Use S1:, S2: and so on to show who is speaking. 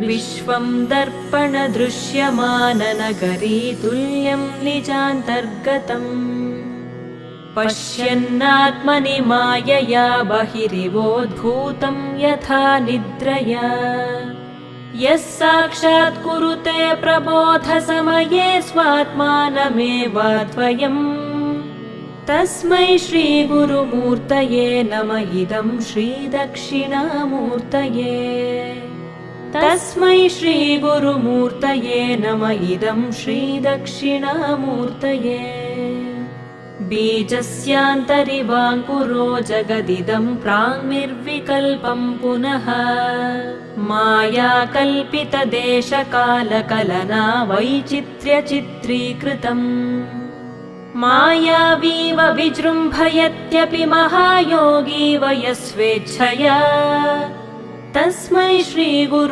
S1: विश्वं दर्पणदृश्यमाननगरी तुल्यं निजान्तर्गतम् पश्यन्नात्मनि मायया बहिरिवोद्भूतं यथा निद्रया यः साक्षात् कुरुते प्रबोधसमये स्वात्मानमेवाद्वयम् तस्मै श्रीगुरुमूर्तये नम इदं श्रीदक्षिणामूर्तये तस्मै श्रीगुरुमूर्तये नम इदं श्रीदक्षिणामूर्तये बीजस्यान्तरिवाङ्कुरो जगदिदं प्राङ्निर्विकल्पं पुनः मायाकल्पितदेशकालकलना वैचित्र्यचित्रीकृतम् मायावीव विजृम्भयत्यपि महायोगी वयस्वेच्छया तस्मै श्रीगुरु